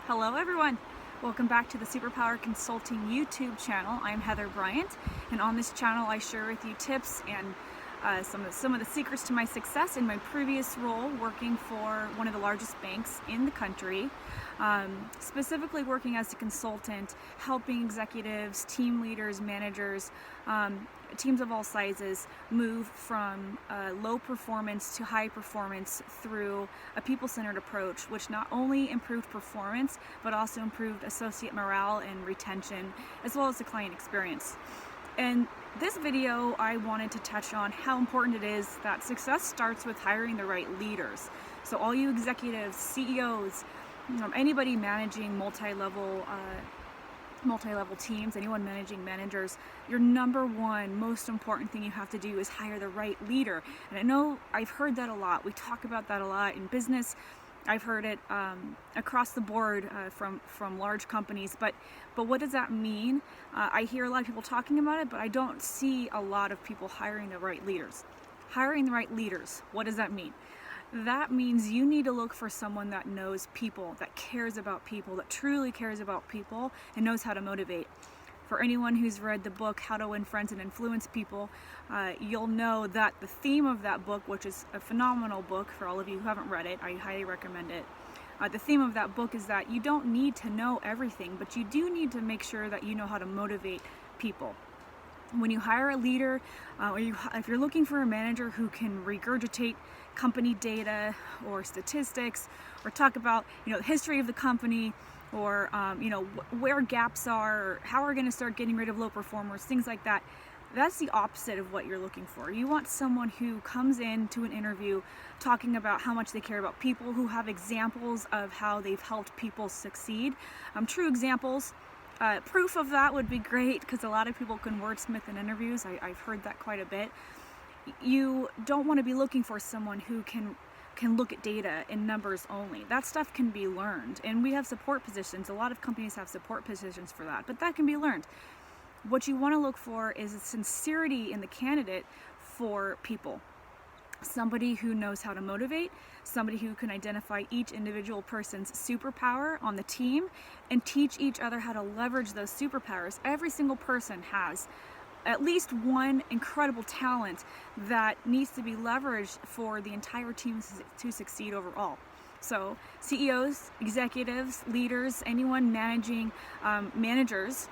Hello everyone! Welcome back to the Superpower Consulting YouTube channel. I'm Heather Bryant, and on this channel I share with you tips and some of the secrets to my success in my previous role working for one of the largest banks in the country, specifically working as a consultant, helping executives, team leaders, managers, teams of all sizes move from low performance to high performance through a people-centered approach, which not only improved performance but also improved associate morale and retention, as well as the client experience. In this video, I wanted to touch on how important it is that success starts with hiring the right leaders. So all you executives, CEOs, anybody managing multi-level teams, anyone managing managers, your number one most important thing you have to do is hire the right leader. And I know I've heard that a lot. We talk about that a lot in business. I've heard it across the board from large companies, but what does that mean? I hear a lot of people talking about it, but I don't see a lot of people hiring the right leaders. Hiring the right leaders, what does that mean? That means you need to look for someone that knows people, that cares about people, that truly cares about people and knows how to motivate. For anyone who's read the book, How to Win Friends and Influence People, you'll know that the theme of that book, which is a phenomenal book for all of you who haven't read it, I highly recommend it. The theme of that book is that you don't need to know everything, but you do need to make sure that you know how to motivate people. When you hire a leader, if you're looking for a manager who can regurgitate company data or statistics, or talk about the history of the company, or where gaps are, or how we're going to start getting rid of low performers, things like that. That's the opposite of what you're looking for. You want someone who comes into an interview talking about how much they care about people, who have examples of how they've helped people succeed. True examples. Proof of that would be great, because a lot of people can wordsmith in interviews. I've heard that quite a bit. You don't want to be looking for someone who can look at data in numbers only. That stuff can be learned, and we have support positions. A lot of companies have support positions for that, but that can be learned. What you want to look for is a sincerity in the candidate for people. Somebody who knows how to motivate, somebody who can identify each individual person's superpower on the team and teach each other how to leverage those superpowers. Every single person has at least one incredible talent that needs to be leveraged for the entire team to succeed overall. So CEOs, executives, leaders, anyone managing managers,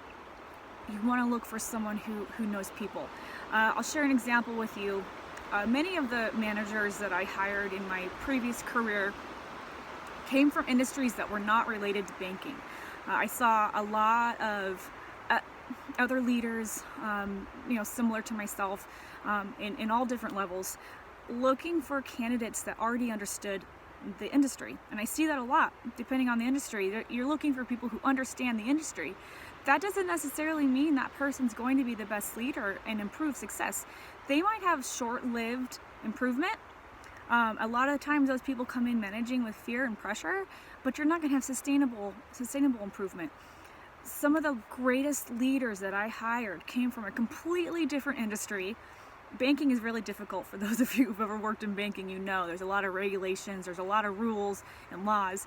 you want to look for someone who knows people. I'll share an example with you. Many of the managers that I hired in my previous career came from industries that were not related to banking. I saw a lot of other leaders, similar to myself, in all different levels, looking for candidates that already understood the industry. And I see that a lot, depending on the industry. You're looking for people who understand the industry. That doesn't necessarily mean that person's going to be the best leader and improve success. They might have short-lived improvement. A lot of times those people come in managing with fear and pressure, but you're not going to have sustainable improvement. Some of the greatest leaders that I hired came from a completely different industry. Banking is really difficult. For those of you who've ever worked in banking, there's a lot of regulations, there's a lot of rules and laws.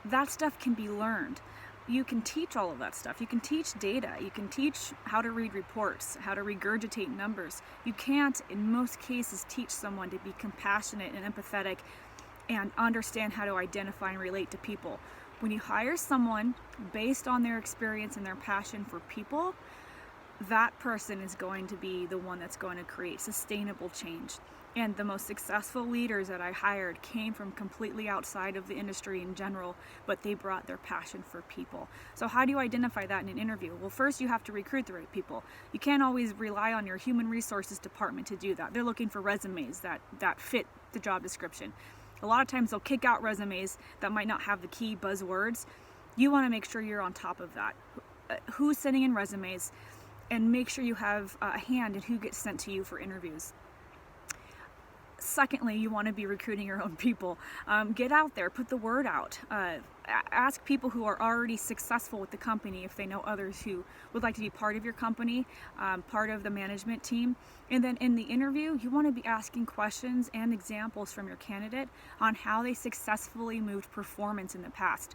That stuff can be learned. You can teach all of that stuff. You can teach data. You can teach how to read reports, how to regurgitate numbers. You can't, in most cases, teach someone to be compassionate and empathetic and understand how to identify and relate to people. When you hire someone based on their experience and their passion for people, that person is going to be the one that's going to create sustainable change. And the most successful leaders that I hired came from completely outside of the industry in general, but they brought their passion for people. So how do you identify that in an interview? Well, first you have to recruit the right people. You can't always rely on your human resources department to do that. They're looking for resumes that fit the job description. A lot of times they'll kick out resumes that might not have the key buzzwords. You want to make sure you're on top of that. Who's sending in resumes, and make sure you have a hand in who gets sent to you for interviews. Secondly, you want to be recruiting your own people. Get out there, put the word out. Ask people who are already successful with the company if they know others who would like to be part of your company, part of the management team. And then in the interview, you want to be asking questions and examples from your candidate on how they successfully moved performance in the past.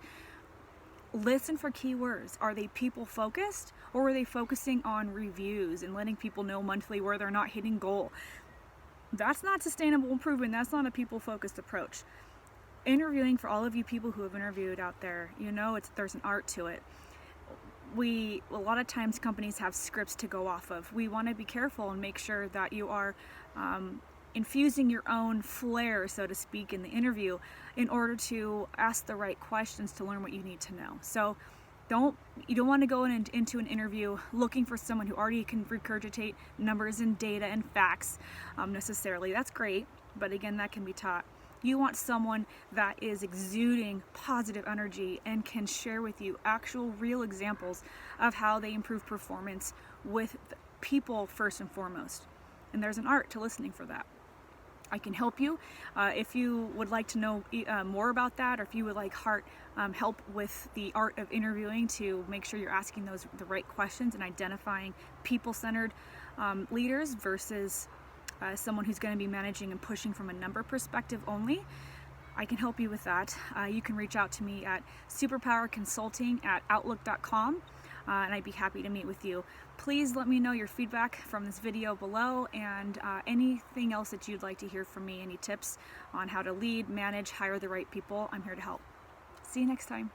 Listen for keywords. Are they people focused, or are they focusing on reviews and letting people know monthly where they're not hitting goal? That's not sustainable improvement. That's not a people focused approach. Interviewing, for all of you people who have interviewed out there, there's an art to it. A lot of times companies have scripts to go off of. We want to be careful and make sure that you are infusing your own flair, so to speak, in the interview in order to ask the right questions to learn what you need to know. So you don't want to go into an interview looking for someone who already can regurgitate numbers and data and facts necessarily. That's great, but again, that can be taught. You want someone that is exuding positive energy and can share with you actual real examples of how they improve performance with people first and foremost. And there's an art to listening for that. I can help you. If you would like to know more about that, or if you would like help with the art of interviewing to make sure you're asking the right questions and identifying people-centered leaders versus someone who's going to be managing and pushing from a number perspective only, I can help you with that. You can reach out to me at superpowerconsulting@outlook.com, and I'd be happy to meet with you. Please let me know your feedback from this video below, and anything else that you'd like to hear from me, any tips on how to lead, manage, hire the right people. I'm here to help. See you next time.